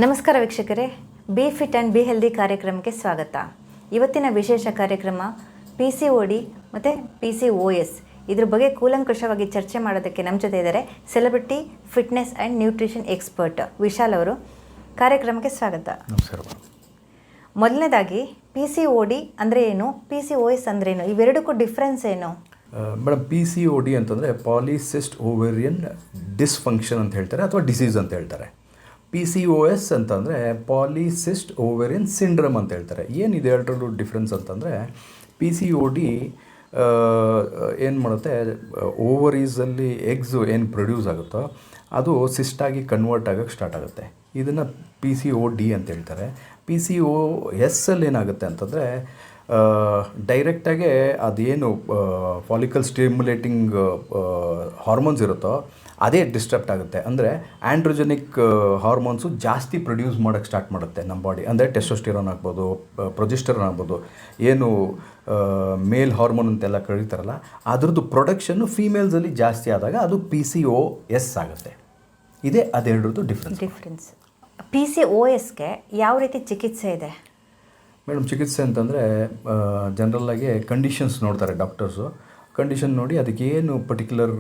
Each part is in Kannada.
ನಮಸ್ಕಾರ ವೀಕ್ಷಕರೇ, B fit and be healthy ಕಾರ್ಯಕ್ರಮಕ್ಕೆ ಸ್ವಾಗತ. ಇವತ್ತಿನ ವಿಶೇಷ ಕಾರ್ಯಕ್ರಮ PCOD ಮತ್ತು PCOS ಇದ್ರ ಬಗ್ಗೆ ಕೂಲಂಕುಷವಾಗಿ ಚರ್ಚೆ ಮಾಡೋದಕ್ಕೆ ನಮ್ಮ ಜೊತೆ ಇದ್ದಾರೆ celebrity fitness and nutrition expert Vishal ಅವರು. ಕಾರ್ಯಕ್ರಮಕ್ಕೆ ಸ್ವಾಗತ. ನಮಸ್ಕಾರ. ಮೊದಲನೇದಾಗಿ PCOD ಅಂದರೆ ಏನು, PCOS ಅಂದರೆ ಏನು, ಇವೆರಡಕ್ಕೂ ಡಿಫ್ರೆನ್ಸ್ ಏನು? ಮೇಡಮ್, PCOD ಅಂತಂದರೆ ಪಾಲಿಸಿಸ್ಟ್ ಓವೇರಿಯನ್ ಡಿಸ್ಫಂಕ್ಷನ್ ಅಂತ ಹೇಳ್ತಾರೆ ಅಥವಾ ಡಿಸೀಸ್ ಅಂತ ಹೇಳ್ತಾರೆ. PCOS ಅಂತಂದರೆ ಪಾಲಿಸಿಸ್ಟ್ ಓವೇರಿಯನ್ ಸಿಂಡ್ರಮ್ ಅಂತ ಹೇಳ್ತಾರೆ. ಏನಿದೆ ಎರಡರಲ್ಲೂ ಡಿಫ್ರೆನ್ಸ್ ಅಂತಂದರೆ PCOD ಏನು ಮಾಡುತ್ತೆ, ಓವರೀಸಲ್ಲಿ ಎಗ್ಸು ಏನು ಪ್ರೊಡ್ಯೂಸ್ ಆಗುತ್ತೋ ಅದು ಸಿಸ್ಟಾಗಿ ಕನ್ವರ್ಟ್ ಆಗೋಕ್ಕೆ ಸ್ಟಾರ್ಟ್ ಆಗುತ್ತೆ. ಇದನ್ನು PCOD ಅಂತ ಹೇಳ್ತಾರೆ. PCOS ಅಲ್ಲಿ ಏನಾಗುತ್ತೆ ಅಂತಂದರೆ ಡೈರೆಕ್ಟಾಗೆ ಅದೇನು ಫಾಲಿಕಲ್ ಸ್ಟಿಮ್ಯುಲೇಟಿಂಗ್ ಹಾರ್ಮೋನ್ಸ್ ಇರುತ್ತೋ ಅದೇ ಡಿಸ್ಟರ್ಬ್ ಆಗುತ್ತೆ. ಅಂದರೆ ಆ್ಯಂಡ್ರೋಜೆನಿಕ್ ಹಾರ್ಮೋನ್ಸು ಜಾಸ್ತಿ ಪ್ರೊಡ್ಯೂಸ್ ಮಾಡೋಕ್ಕೆ ಸ್ಟಾರ್ಟ್ ಮಾಡುತ್ತೆ ನಮ್ಮ ಬಾಡಿ. ಅಂದರೆ ಟೆಸ್ಟೋಸ್ಟಿರೋನ್ ಆಗ್ಬೋದು, ಪ್ರೊಜೆಸ್ಟರಾನ್ ಆಗ್ಬೋದು, ಏನು ಮೇಲ್ ಹಾರ್ಮೋನ್ ಅಂತೆಲ್ಲ ಕರೀತಾರಲ್ಲ ಅದ್ರದ್ದು ಪ್ರೊಡಕ್ಷನ್ನು ಫೀಮೇಲ್ಸಲ್ಲಿ ಜಾಸ್ತಿ ಆದಾಗ ಅದು PCOS ಆಗುತ್ತೆ. ಇದೇ ಅದೆರಡರದ್ದು ಡಿಫ್ರೆನ್ಸ್. PCOSಗೆ ಯಾವ ರೀತಿ ಚಿಕಿತ್ಸೆ ಇದೆ? ಮೇಡಮ್, ಚಿಕಿತ್ಸೆ ಅಂತಂದರೆ ಜನರಲ್ಲಾಗಿ ಕಂಡೀಷನ್ಸ್ ನೋಡ್ತಾರೆ ಡಾಕ್ಟರ್ಸು. ಕಂಡೀಷನ್ ನೋಡಿ ಅದಕ್ಕೇನು ಪರ್ಟಿಕ್ಯುಲರ್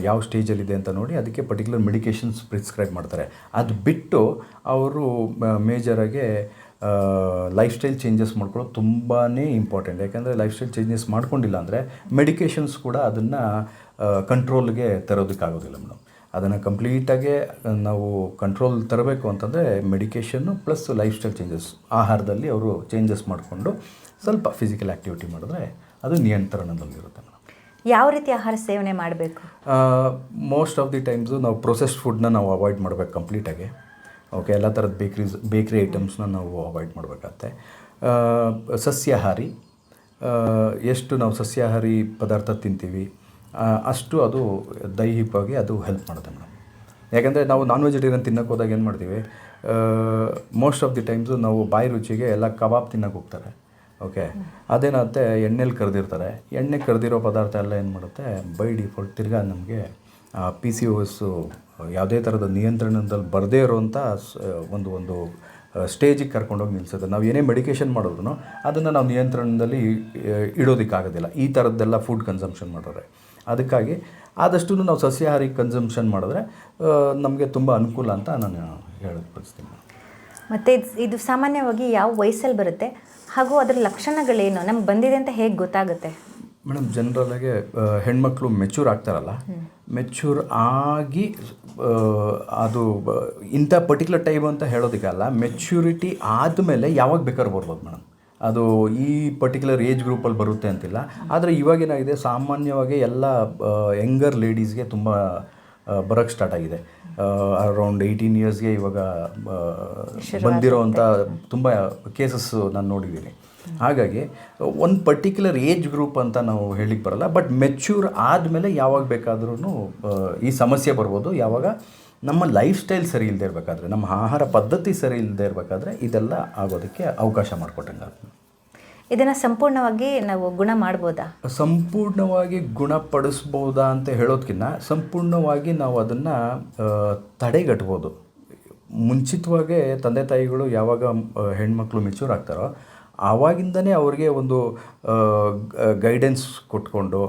ಯಾವ ಸ್ಟೇಜಲ್ಲಿದೆ ಅಂತ ನೋಡಿ ಅದಕ್ಕೆ ಪರ್ಟಿಕ್ಯುಲರ್ ಮೆಡಿಕೇಷನ್ಸ್ ಪ್ರಿಸ್ಕ್ರೈಬ್ ಮಾಡ್ತಾರೆ. ಅದು ಬಿಟ್ಟು ಅವರು ಮೇಜರಾಗಿ ಲೈಫ್ ಸ್ಟೈಲ್ ಚೇಂಜಸ್ ಮಾಡ್ಕೊಳ್ಳೋದು ತುಂಬಾ ಇಂಪಾರ್ಟೆಂಟ್. ಯಾಕಂದರೆ ಲೈಫ್ ಸ್ಟೈಲ್ ಚೇಂಜಸ್ ಮಾಡ್ಕೊಂಡಿಲ್ಲ ಅಂದರೆ ಮೆಡಿಕೇಷನ್ಸ್ ಕೂಡ ಅದನ್ನು ಕಂಟ್ರೋಲ್ಗೆ ತರೋದಕ್ಕಾಗೋದಿಲ್ಲ ಮೇಡಮ್. ಅದನ್ನು ಕಂಪ್ಲೀಟಾಗಿ ನಾವು ಕಂಟ್ರೋಲ್ ತರಬೇಕು ಅಂತಂದರೆ medication plus life style changes, ಆಹಾರದಲ್ಲಿ ಅವರು ಚೇಂಜಸ್ ಮಾಡಿಕೊಂಡು ಸ್ವಲ್ಪ ಫಿಸಿಕಲ್ ಆ್ಯಕ್ಟಿವಿಟಿ ಮಾಡಿದ್ರೆ ಅದು ನಿಯಂತ್ರಣದಲ್ಲಿರುತ್ತೆ ಮೇಡಮ್. ಯಾವ ರೀತಿ ಆಹಾರ ಸೇವನೆ ಮಾಡಬೇಕು? ಮೋಸ್ಟ್ ಆಫ್ ದಿ ಟೈಮ್ಸು ನಾವು ಪ್ರೊಸೆಸ್ಡ್ ಫುಡ್ನ ನಾವು ಅವಾಯ್ಡ್ ಮಾಡಬೇಕು ಕಂಪ್ಲೀಟಾಗಿ. ಓಕೆ, ಎಲ್ಲ ಥರದ ಬೇಕ್ರಿ ಐಟಮ್ಸ್ನ ನಾವು ಅವಾಯ್ಡ್ ಮಾಡಬೇಕಾಗತ್ತೆ. ಸಸ್ಯಾಹಾರಿ, ಎಷ್ಟು ನಾವು ಸಸ್ಯಾಹಾರಿ ಪದಾರ್ಥ ತಿಂತೀವಿ ಅಷ್ಟು ಅದು ದೈಹಿಕವಾಗಿ ಅದು ಹೆಲ್ಪ್ ಮಾಡುತ್ತೆ ಮೇಡಮ್. ಯಾಕಂದರೆ ನಾವು ನಾನ್ ವೆಜಿಟೇರಿಯನ್ ತಿನ್ನೋಕೆ ಹೋದಾಗ ಏನು ಮಾಡ್ತೀವಿ, ಮೋಸ್ಟ್ ಆಫ್ ದಿ ಟೈಮ್ಸು ನಾವು ಬಾಯಿ ರುಚಿಗೆ ಎಲ್ಲ ಕಬಾಬ್ ತಿನ್ನೋಕೆ ಹೋಗ್ತಾರೆ. ಓಕೆ, ಅದೇನಾಗುತ್ತೆ, ಎಣ್ಣೆಲಿ ಕರೆದಿರ್ತಾರೆ. ಎಣ್ಣೆ ಕರೆದಿರೋ ಪದಾರ್ಥ ಎಲ್ಲ ಏನು ಮಾಡುತ್ತೆ, ಬೈ ಡಿಫಾಲ್ಟ್ ತಿರ್ಗಾ ನಮಗೆ PCOS ಯಾವುದೇ ಥರದ ನಿಯಂತ್ರಣದಲ್ಲಿ ಬರದೇ ಇರೋವಂಥ ಒಂದು ಸ್ಟೇಜಿಗೆ ಕರ್ಕೊಂಡೋಗಿ ನಿಲ್ಲಿಸುತ್ತೆ. ನಾವು ಏನೇ ಮೆಡಿಕೇಷನ್ ಮಾಡಿದ್ರು ಅದನ್ನು ನಾವು ನಿಯಂತ್ರಣದಲ್ಲಿ ಇಡೋದಕ್ಕಾಗೋದಿಲ್ಲ ಈ ಥರದ್ದೆಲ್ಲ ಫುಡ್ ಕನ್ಸಂಪ್ಷನ್ ಮಾಡಿದ್ರೆ. ಅದಕ್ಕಾಗಿ ಆದಷ್ಟು ನಾವು ಸಸ್ಯಾಹಾರಿ ಕನ್ಸಂಪ್ಷನ್ ಮಾಡಿದ್ರೆ ನಮಗೆ ತುಂಬ ಅನುಕೂಲ ಅಂತ ನಾನು ಹೇಳೋದು. ಮತ್ತು ಇದು ಸಾಮಾನ್ಯವಾಗಿ ಯಾವ ವಯಸ್ಸಲ್ಲಿ ಬರುತ್ತೆ ಹಾಗೂ ಅದರ ಲಕ್ಷಣಗಳೇನು, ನಮ್ಗೆ ಬಂದಿದೆ ಅಂತ ಹೇಗೆ ಗೊತ್ತಾಗುತ್ತೆ? ಮೇಡಮ್, ಜನರಲ್ಲಾಗಿ ಹೆಣ್ಮಕ್ಳು ಮೆಚ್ಯೂರ್ ಆಗ್ತಾರಲ್ಲ, ಮೆಚ್ಯೂರ್ ಆಗಿ ಅದು ಇಂಥ ಪರ್ಟಿಕ್ಯುಲರ್ ಟೈಮ್ ಅಂತ ಹೇಳೋದಕ್ಕಲ್ಲ, ಮೆಚ್ಯೂರಿಟಿ ಆದಮೇಲೆ ಯಾವಾಗ ಬೇಕಾದ್ರೂ ಬರ್ಬೋದು ಮೇಡಮ್. ಅದು ಈ ಪರ್ಟಿಕ್ಯುಲರ್ ಏಜ್ ಗ್ರೂಪಲ್ಲಿ ಬರುತ್ತೆ ಅಂತಿಲ್ಲ. ಆದರೆ ಇವಾಗೇನಾಗಿದೆ, ಸಾಮಾನ್ಯವಾಗಿ ಎಲ್ಲ ಯಂಗರ್ ಲೇಡೀಸ್ಗೆ ತುಂಬ ಬರೋಕ್ಕೆ ಸ್ಟಾರ್ಟ್ ಆಗಿದೆ. ಅರೌಂಡ್ 18 ಇಯರ್ಸ್ಗೆ ಇವಾಗ ಬಂದಿರೋವಂಥ ತುಂಬ ಕೇಸಸ್ಸು ನಾನು ನೋಡಿದ್ದೀನಿ. ಹಾಗಾಗಿ ಒಂದು ಪರ್ಟಿಕ್ಯುಲರ್ ಏಜ್ ಗ್ರೂಪ್ ಅಂತ ನಾವು ಹೇಳಿಕ್ಕೆ ಬರಲ್ಲ. ಬಟ್ ಮೆಚ್ಯೂರ್ ಆದಮೇಲೆ ಯಾವಾಗ ಬೇಕಾದ್ರೂ ಈ ಸಮಸ್ಯೆ ಬರ್ಬೋದು. ಯಾವಾಗ ನಮ್ಮ ಲೈಫ್ ಸ್ಟೈಲ್ ಸರಿ ಇಲ್ಲದೆ ಇರಬೇಕಾದ್ರೆ, ನಮ್ಮ ಆಹಾರ ಪದ್ಧತಿ ಸರಿ ಇಲ್ಲದೆ ಇರಬೇಕಾದ್ರೆ ಇದೆಲ್ಲ ಆಗೋದಕ್ಕೆ ಅವಕಾಶ ಮಾಡಿಕೊಟ್ಟಂಗೆ. ಇದನ್ನು ಸಂಪೂರ್ಣವಾಗಿ ನಾವು ಗುಣ ಮಾಡ್ಬೋದಾ? ಸಂಪೂರ್ಣವಾಗಿ ಗುಣಪಡಿಸ್ಬೋದಾ ಅಂತ ಹೇಳೋದಕ್ಕಿಂತ ಸಂಪೂರ್ಣವಾಗಿ ನಾವು ಅದನ್ನು ತಡೆಗಟ್ಬೋದು. ಮುಂಚಿತವಾಗೇ ತಂದೆ ತಾಯಿಗಳು ಯಾವಾಗ ಹೆಣ್ಮಕ್ಳು ಮೆಚ್ಯೂರ್ ಆಗ್ತಾರೋ ಆವಾಗಿಂದನೇ ಅವ್ರಿಗೆ ಒಂದು ಗೈಡೆನ್ಸ್ ಕೊಟ್ಕೊಂಡು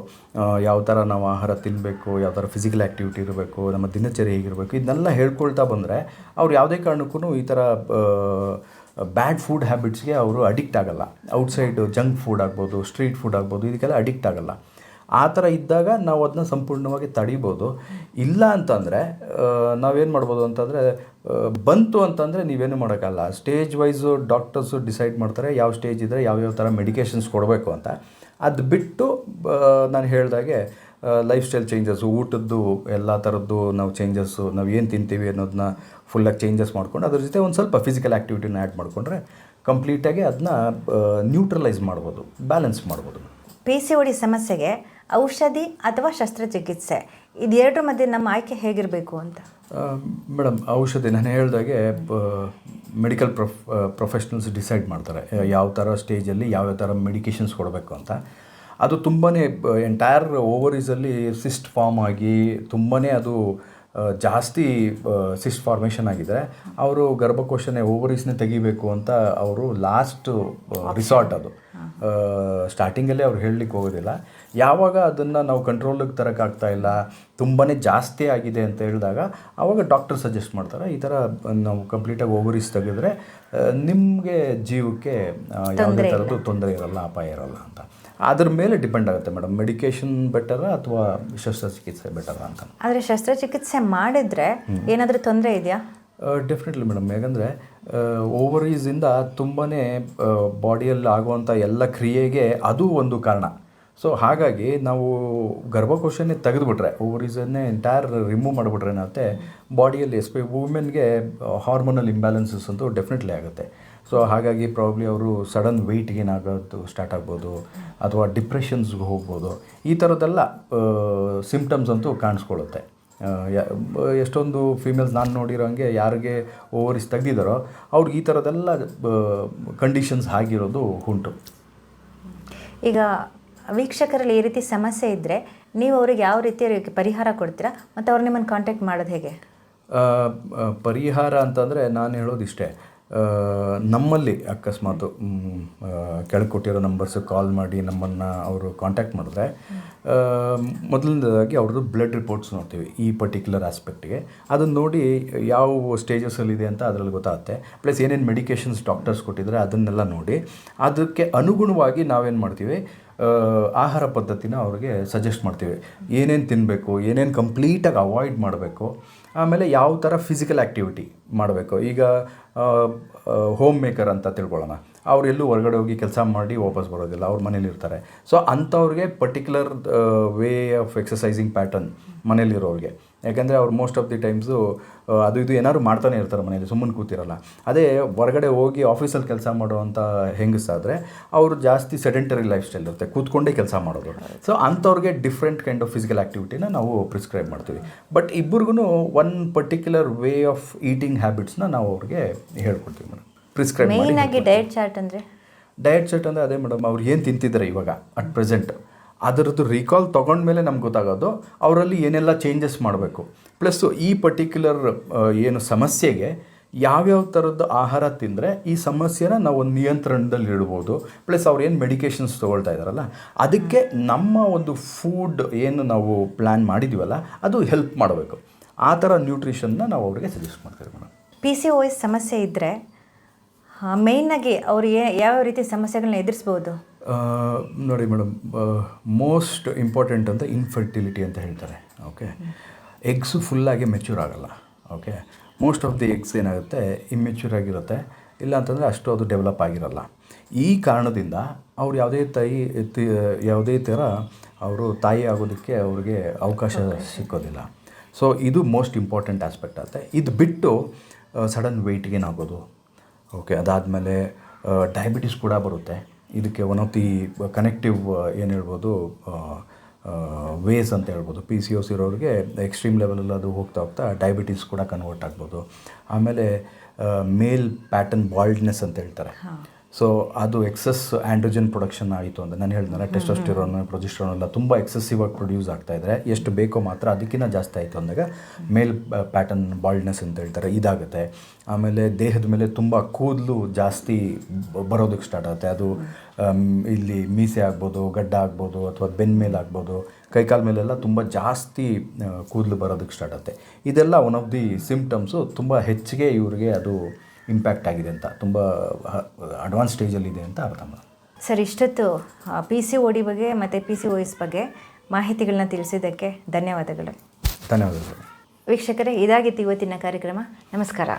ಯಾವ ಥರ ನಾವು ಆಹಾರ ತಿನ್ನಬೇಕು, ಯಾವ ಥರ ಫಿಸಿಕಲ್ ಆ್ಯಕ್ಟಿವಿಟಿ ಇರಬೇಕು, ನಮ್ಮ ದಿನಚರಿ ಹೇಗಿರಬೇಕು, ಇದನ್ನೆಲ್ಲ ಹೇಳ್ಕೊಳ್ತಾ ಬಂದರೆ ಅವ್ರು ಯಾವುದೇ ಕಾರಣಕ್ಕೂ ಈ ಥರ ಬ್ಯಾಡ್ ಫುಡ್ ಹ್ಯಾಬಿಟ್ಸ್ಗೆ ಅವರು ಅಡಿಕ್ಟ್ ಆಗೋಲ್ಲ. ಔಟ್ಸೈಡ್ ಜಂಕ್ ಫುಡ್ ಆಗ್ಬೋದು, ಸ್ಟ್ರೀಟ್ ಫುಡ್ ಆಗ್ಬೋದು, ಇದಕ್ಕೆಲ್ಲ ಅಡಿಕ್ಟ್ ಆಗೋಲ್ಲ. ಆ ಥರ ಇದ್ದಾಗ ನಾವು ಅದನ್ನ ಸಂಪೂರ್ಣವಾಗಿ ತಡಿಬೋದು. ಇಲ್ಲ ಅಂತಂದರೆ ನಾವೇನು ಮಾಡ್ಬೋದು ಅಂತಂದರೆ, ಬಂತು ಅಂತಂದರೆ ನೀವೇನು ಮಾಡೋಕ್ಕಲ್ಲ, ಸ್ಟೇಜ್ ವೈಸು ಡಾಕ್ಟರ್ಸು ಡಿಸೈಡ್ ಮಾಡ್ತಾರೆ ಯಾವ ಸ್ಟೇಜ್ ಇದ್ದರೆ ಯಾವ್ಯಾವ ಥರ ಮೆಡಿಕೇಷನ್ಸ್ ಕೊಡಬೇಕು ಅಂತ. ಅದು ಬಿಟ್ಟು ನಾನು ಹೇಳಿದಾಗೆ ಲೈಫ್ ಸ್ಟೈಲ್ ಚೇಂಜಸ್ಸು, ಊಟದ್ದು ಎಲ್ಲ ಥರದ್ದು ನಾವು ಚೇಂಜಸ್ಸು, ನಾವು ಏನು ತಿಂತೀವಿ ಅನ್ನೋದನ್ನ ಫುಲ್ಲಾಗಿ ಚೇಂಜಸ್ ಮಾಡ್ಕೊಂಡು ಅದ್ರ ಜೊತೆ ಒಂದು ಸ್ವಲ್ಪ ಫಿಸಿಕಲ್ ಆ್ಯಕ್ಟಿವಿಟಿನ ಆ್ಯಡ್ ಮಾಡಿಕೊಂಡ್ರೆ ಕಂಪ್ಲೀಟಾಗಿ ಅದನ್ನ ನ್ಯೂಟ್ರಲೈಸ್ ಮಾಡ್ಬೋದು, ಬ್ಯಾಲೆನ್ಸ್ ಮಾಡ್ಬೋದು. PCOD ಸಮಸ್ಯೆಗೆ ಔಷಧಿ ಅಥವಾ ಶಸ್ತ್ರಚಿಕಿತ್ಸೆ ಇದೆರಡರ ಮಧ್ಯೆ ನಮ್ಮ ಆಯ್ಕೆ ಹೇಗಿರಬೇಕು ಅಂತ? ಮೇಡಮ್, ಔಷಧಿ ನಾನು ಹೇಳಿದಾಗೆ ಮೆಡಿಕಲ್ ಪ್ರೊಫೆಷ್ನಲ್ಸ್ ಡಿಸೈಡ್ ಮಾಡ್ತಾರೆ ಯಾವ ಥರ ಸ್ಟೇಜಲ್ಲಿ ಯಾವ್ಯಾವ ಥರ ಮೆಡಿಕೇಷನ್ಸ್ ಕೊಡಬೇಕು ಅಂತ. ಅದು ತುಂಬಾ ಎಂಟೈರ್ ಓವರೀಸಲ್ಲಿ ಸಿಸ್ಟ್ ಫಾರ್ಮ್ ಆಗಿ ತುಂಬಾ ಅದು ಜಾಸ್ತಿ ಸಿಸ್ಟ್ ಫಾರ್ಮೇಷನ್ ಆಗಿದೆ, ಅವರು ಗರ್ಭಕೋಶನೇ ಓವರೀಸ್ನೇ ತೆಗಿಬೇಕು ಅಂತ ಅವರು ಲಾಸ್ಟ್ ರಿಸಾರ್ಟ್ ಅದು. ಸ್ಟಾರ್ಟಿಂಗಲ್ಲೇ ಅವ್ರು ಹೇಳಲಿಕ್ಕೆ ಹೋಗೋದಿಲ್ಲ. ಯಾವಾಗ ಅದನ್ನು ನಾವು ಕಂಟ್ರೋಲಿಗೆ ತರೋಕ್ಕಾಗ್ತಾ ಇಲ್ಲ, ತುಂಬಾ ಜಾಸ್ತಿ ಆಗಿದೆ ಅಂತ ಹೇಳಿದಾಗ ಆವಾಗ ಡಾಕ್ಟರ್ ಸಜೆಸ್ಟ್ ಮಾಡ್ತಾರೆ, ಈ ಥರ ನಾವು ಕಂಪ್ಲೀಟಾಗಿ ಓವರೀಸ್ ತೆಗೆದ್ರೆ ನಿಮಗೆ ಜೀವಕ್ಕೆ ಯಾವುದೇ ಥರದ್ದು ತೊಂದರೆ ಇರಲ್ಲ, ಅಪಾಯ ಇರಲ್ಲ ಅಂತ. ಅದ್ರ ಮೇಲೆ ಡಿಪೆಂಡ್ ಆಗುತ್ತೆ ಮೇಡಮ್, ಮೆಡಿಕೇಶನ್ ಬೆಟರಾ ಅಥವಾ ಶಸ್ತ್ರಚಿಕಿತ್ಸೆ ಬೆಟರಾ ಅಂತ. ಆದರೆ ಶಸ್ತ್ರಚಿಕಿತ್ಸೆ ಮಾಡಿದ್ರೆ ಏನಾದರೂ ತೊಂದರೆ ಇದೆಯಾ? ಡೆಫಿನೆಟ್ಲಿ ಮೇಡಮ್, ಯಾಕಂದರೆ ಓವರೀಸಿಂದ ತುಂಬಾ ಬಾಡಿಯಲ್ಲಿ ಆಗುವಂಥ ಎಲ್ಲ ಕ್ರಿಯೆಗೆ ಅದು ಒಂದು ಕಾರಣ. ಸೊ ಹಾಗಾಗಿ ನಾವು ಗರ್ಭಕೋಶನೇ ತೆಗೆದುಬಿಟ್ರೆ, ಓವರೀಸನ್ನೇ ಎಂಟೈರ್ ರಿಮೂವ್ ಮಾಡಿಬಿಟ್ರೆ ಏನಾಗುತ್ತೆ, ಬಾಡಿಯಲ್ಲಿ ವುಮೆನ್ಗೆ ಹಾರ್ಮೋನಲ್ ಇಂಬ್ಯಾಲೆನ್ಸಸ್ ಅಂತೂ ಡೆಫಿನೆಟ್ಲಿ ಆಗುತ್ತೆ. ಸೊ ಹಾಗಾಗಿ ಪ್ರಾಬ್ಲಿ ಅವರು ಸಡನ್ ವೆಯ್ಟ್ ಗೇನ್ ಆಗೋದು ಸ್ಟಾರ್ಟ್ ಆಗ್ಬೋದು, ಅಥವಾ ಡಿಪ್ರೆಷನ್ಸ್ಗೆ ಹೋಗ್ಬೋದು. ಈ ಥರದ್ದೆಲ್ಲ ಸಿಮ್ಟಮ್ಸ್ ಅಂತೂ ಕಾಣಿಸ್ಕೊಳ್ಳುತ್ತೆ. ಎಷ್ಟೊಂದು ಫೀಮೇಲ್ಸ್ ನಾನು ನೋಡಿರೋ ಹಂಗೆ ಯಾರಿಗೆ ಓವರೀಸ್ ತೆಗ್ದಿದ್ದಾರೋ ಅವ್ರಿಗೆ ಈ ಥರದ್ದೆಲ್ಲ ಕಂಡೀಷನ್ಸ್ ಆಗಿರೋದು ಉಂಟು. ಈಗ ವೀಕ್ಷಕರಲ್ಲಿ ಈ ರೀತಿ ಸಮಸ್ಯೆ ಇದ್ದರೆ ನೀವು ಅವ್ರಿಗೆ ಯಾವ ರೀತಿ ಪರಿಹಾರ ಕೊಡ್ತೀರಾ, ಮತ್ತು ಅವ್ರು ನಿಮ್ಮನ್ನು ಕಾಂಟ್ಯಾಕ್ಟ್ ಮಾಡೋದು ಹೇಗೆ? ಪರಿಹಾರ ಅಂತಂದರೆ ನಾನು ಹೇಳೋದಿಷ್ಟೇ, ನಮ್ಮಲ್ಲಿ ಅಕಸ್ಮಾತು ಕೆಳಗೆ ಕೊಟ್ಟಿರೋ ನಂಬರ್ಸಿಗೆ ಕಾಲ್ ಮಾಡಿ ನಮ್ಮನ್ನು ಅವರು ಕಾಂಟ್ಯಾಕ್ಟ್ ಮಾಡಿದ್ರೆ, ಮೊದಲನೇದಾಗಿ ಅವ್ರದ್ದು ಬ್ಲಡ್ ರಿಪೋರ್ಟ್ಸ್ ನೋಡ್ತೀವಿ ಈ ಪರ್ಟಿಕ್ಯುಲರ್ ಆಸ್ಪೆಕ್ಟಿಗೆ. ಅದನ್ನು ನೋಡಿ ಯಾವ ಸ್ಟೇಜಸಲ್ಲಿದೆ ಅಂತ ಅದರಲ್ಲಿ ಗೊತ್ತಾಗುತ್ತೆ. ಪ್ಲಸ್ ಏನೇನು ಮೆಡಿಕೇಷನ್ಸ್ ಡಾಕ್ಟರ್ಸ್ ಕೊಟ್ಟಿದ್ದಾರೆ ಅದನ್ನೆಲ್ಲ ನೋಡಿ ಅದಕ್ಕೆ ಅನುಗುಣವಾಗಿ ನಾವೇನು ಮಾಡ್ತೀವಿ, ಆಹಾರ ಪದ್ಧತಿನ ಅವ್ರಿಗೆ ಸಜೆಸ್ಟ್ ಮಾಡ್ತೀವಿ. ಏನೇನು ತಿನ್ನಬೇಕು, ಏನೇನು ಕಂಪ್ಲೀಟಾಗಿ ಅವಾಯ್ಡ್ ಮಾಡಬೇಕು, ಆಮೇಲೆ ಯಾವ ಥರ ಫಿಸಿಕಲ್ ಆ್ಯಕ್ಟಿವಿಟಿ ಮಾಡಬೇಕು. ಈಗ ಹೋಮ್ ಮೇಕರ್ ಅಂತ ತಿಳ್ಕೊಳ್ಳೋಣ, ಅವ್ರು ಎಲ್ಲೂ ಹೊರಗಡೆ ಹೋಗಿ ಕೆಲಸ ಮಾಡಿ ವಾಪಸ್ ಬರೋದಿಲ್ಲ, ಅವ್ರ ಮನೇಲಿರ್ತಾರೆ. ಸೊ ಅಂಥವ್ರಿಗೆ particular way of exercising pattern ಮನೇಲಿರೋರಿಗೆ, ಯಾಕೆಂದರೆ ಅವ್ರು ಮೋಸ್ಟ್ ಆಫ್ ದಿ ಟೈಮ್ಸು ಅದು ಇದು ಏನಾದ್ರು ಮಾಡ್ತಾನೆ ಇರ್ತಾರೆ ಮನೇಲಿ, ಸುಮ್ಮನೆ ಕೂತಿರಲ್ಲ. ಅದೇ ಹೊರಗಡೆ ಹೋಗಿ ಆಫೀಸಲ್ಲಿ ಕೆಲಸ ಮಾಡುವಂಥ ಹೆಂಗಸಾದರೆ ಅವರು ಜಾಸ್ತಿ ಸೆಡೆಂಟರಿ ಲೈಫ್ ಸ್ಟೈಲ್ ಇರುತ್ತೆ, ಕೂತ್ಕೊಂಡೇ ಕೆಲಸ ಮಾಡೋದು. ಸೊ ಅಂಥವ್ರಿಗೆ ಡಿಫ್ರೆಂಟ್ ಕೈಂಡ್ ಆಫ್ ಫಿಸಿಕಲ್ ಆ್ಯಕ್ಟಿವಿಟಿನ ನಾವು ಪ್ರಿಸ್ಕ್ರೈಬ್ ಮಾಡ್ತೀವಿ. ಬಟ್ ಇಬ್ಬರಿಗೂ one particular way of eating ಹ್ಯಾಬಿಟ್ಸ್ನ ನಾವು ಅವ್ರಿಗೆ ಹೇಳ್ಕೊಡ್ತೀವಿ ಮೇಡಮ್, ಪ್ರಿಸ್ಕ್ರೈಬ್ ಮಾಡಿ. ಮೇಯ್ನಾಗಿ ಡಯಟ್ ಚಾರ್ಟ್ ಅಂದರೆ ಅದೇ ಮೇಡಮ್, ಅವ್ರು ಏನು ತಿಂತಿದ್ದಾರೆ ಇವಾಗ ಅಟ್ ಪ್ರೆಸೆಂಟ್ ಅದರದ್ದು ರೀಕಾಲ್ ತೊಗೊಂಡ್ಮೇಲೆ ನಮ್ಗೆ ಗೊತ್ತಾಗೋದು ಅವರಲ್ಲಿ ಏನೆಲ್ಲ ಚೇಂಜಸ್ ಮಾಡಬೇಕು. ಪ್ಲಸ್ಸು ಈ ಪರ್ಟಿಕ್ಯುಲರ್ ಏನು ಸಮಸ್ಯೆಗೆ ಯಾವ್ಯಾವ ಥರದ್ದು ಆಹಾರ ತಿಂದರೆ ಈ ಸಮಸ್ಯೆನ ನಾವು ಒಂದು ನಿಯಂತ್ರಣದಲ್ಲಿ ಇಡ್ಬೋದು. ಪ್ಲಸ್ ಅವ್ರು ಏನು ಮೆಡಿಕೇಷನ್ಸ್ ತೊಗೊಳ್ತಾ ಇದ್ದಾರಲ್ಲ ಅದಕ್ಕೆ ನಮ್ಮ ಒಂದು ಫುಡ್ ಏನು ನಾವು ಪ್ಲ್ಯಾನ್ ಮಾಡಿದ್ದೀವಲ್ಲ ಅದು ಹೆಲ್ಪ್ ಮಾಡಬೇಕು. ಆ ಥರ ನ್ಯೂಟ್ರಿಷನ್ನ ನಾವು ಅವ್ರಿಗೆ ಸಜೆಸ್ಟ್ ಮಾಡ್ತೀವಿ ಮೇಡಮ್. PCOS ಸಮಸ್ಯೆ ಇದ್ದರೆ ಮೇಯ್ನಾಗಿ ಅವರು ಯಾವ ರೀತಿ ಸಮಸ್ಯೆಗಳನ್ನ ಎದುರಿಸ್ಬೋದು? ನೋಡಿ ಮೇಡಮ್, ಮೋಸ್ಟ್ ಇಂಪಾರ್ಟೆಂಟ್ ಅಂತ ಇನ್ಫರ್ಟಿಲಿಟಿ ಅಂತ ಹೇಳ್ತಾರೆ. ಓಕೆ, ಎಗ್ಸು ಫುಲ್ಲಾಗಿ ಮೆಚ್ಯೂರ್ ಆಗೋಲ್ಲ. Okay, most of the eggs ಏನಾಗುತ್ತೆ, ಇಮ್ಮೆಚ್ಯೂರ್ ಆಗಿರುತ್ತೆ, ಇಲ್ಲ ಅಂತಂದರೆ ಅಷ್ಟು ಅದು ಡೆವಲಪ್ ಆಗಿರಲ್ಲ. ಈ ಕಾರಣದಿಂದ ಅವ್ರು ಯಾವುದೇ ಥರ ಅವರು ತಾಯಿ ಆಗೋದಕ್ಕೆ ಅವ್ರಿಗೆ ಅವಕಾಶ ಸಿಕ್ಕೋದಿಲ್ಲ. ಸೊ ಇದು ಮೋಸ್ಟ್ ಇಂಪಾರ್ಟೆಂಟ್ ಆಸ್ಪೆಕ್ಟ್ ಆಗುತ್ತೆ. ಇದು ಬಿಟ್ಟು ಸಡನ್ ವೆಯ್ಟ್ ಗೇನ್ ಆಗೋದು, ಓಕೆ, ಅದಾದಮೇಲೆ ಡಯಾಬಿಟಿಸ್ ಕೂಡ ಬರುತ್ತೆ. ಇದಕ್ಕೆ ಒನ್ ಆಫ್ ದಿ ಕನೆಕ್ಟಿವ್ ಏನು ಹೇಳ್ಬೋದು, ವೇಸ್ ಅಂತ ಹೇಳ್ಬೋದು. PCOS ಇರೋರಿಗೆ ಎಕ್ಸ್ಟ್ರೀಮ್ ಲೆವೆಲಲ್ಲಿ ಅದು ಹೋಗ್ತಾ ಡಯಾಬಿಟೀಸ್ ಕೂಡ ಕನ್ವರ್ಟ್ ಆಗ್ಬೋದು. ಆಮೇಲೆ ಮೇಲ್ ಪ್ಯಾಟರ್ನ್ ಬಾಲ್ಡ್ನೆಸ್ ಅಂತ ಹೇಳ್ತಾರೆ. ಸೊ ಅದು ಎಕ್ಸಸ್ ಆ್ಯಂಡ್ರೋಜನ್ ಪ್ರೊಡಕ್ಷನ್ ಆಯಿತು ಅಂತ ನಾನು ಹೇಳಿದ್ನಲ್ಲ, ಟೆಸ್ಟೋಸ್ಟಿರೋನ್ ಪ್ರೊಜೆಸ್ಟರೋನ್ ಎಲ್ಲ ತುಂಬ ಎಕ್ಸೆಸಿವ್ ಆಗಿ ಪ್ರೊಡ್ಯೂಸ್ ಆಗ್ತಾಯಿದ್ರೆ, ಎಷ್ಟು ಬೇಕೋ ಮಾತ್ರ ಅದಕ್ಕಿಂತ ಜಾಸ್ತಿ ಆಯಿತು ಅಂದಾಗ ಮೇಲ್ ಪ್ಯಾಟರ್ನ್ ಬಾಲ್ಡ್ನೆಸ್ ಅಂತ ಹೇಳ್ತಾರೆ, ಇದಾಗುತ್ತೆ. ಆಮೇಲೆ ದೇಹದ ಮೇಲೆ ತುಂಬ ಕೂದಲು ಜಾಸ್ತಿ ಬರೋದಕ್ಕೆ ಸ್ಟಾರ್ಟ್ ಆಗುತ್ತೆ. ಅದು ಇಲ್ಲಿ ಮೀಸೆ ಆಗ್ಬೋದು, ಗಡ್ಡ ಆಗ್ಬೋದು, ಅಥವಾ ಬೆನ್ನ ಮೇಲೆ ಆಗ್ಬೋದು, ಕೈಕಾಲ ಮೇಲೆಲ್ಲ ತುಂಬ ಜಾಸ್ತಿ ಕೂದಲು ಬರೋದಕ್ಕೆ ಸ್ಟಾರ್ಟ್ ಆಗುತ್ತೆ. ಇದೆಲ್ಲ ಒನ್ ಆಫ್ ದಿ ಸಿಮ್ಟಮ್ಸು. ತುಂಬ ಹೆಚ್ಚಿಗೆ ಇವ್ರಿಗೆ ಅದು ಇಂಪ್ಯಾಕ್ಟ್ ಆಗಿದೆ ಅಂತ, ತುಂಬ ಅಡ್ವಾನ್ಸ್ ಸ್ಟೇಜಲ್ಲಿದೆ ಅಂತ ಅರ್ಥ ಮಾಡಿ. ಸರ್, ಇಷ್ಟೊತ್ತು PCOD ಬಗ್ಗೆ ಮತ್ತು PCOS ಬಗ್ಗೆ ಮಾಹಿತಿಗಳನ್ನ ತಿಳಿಸಿದ್ದಕ್ಕೆ ಧನ್ಯವಾದಗಳು. ಧನ್ಯವಾದಗಳು. ವೀಕ್ಷಕರೇ, ಇದಾಗಿತ್ತು ಇವತ್ತಿನ ಕಾರ್ಯಕ್ರಮ. ನಮಸ್ಕಾರ.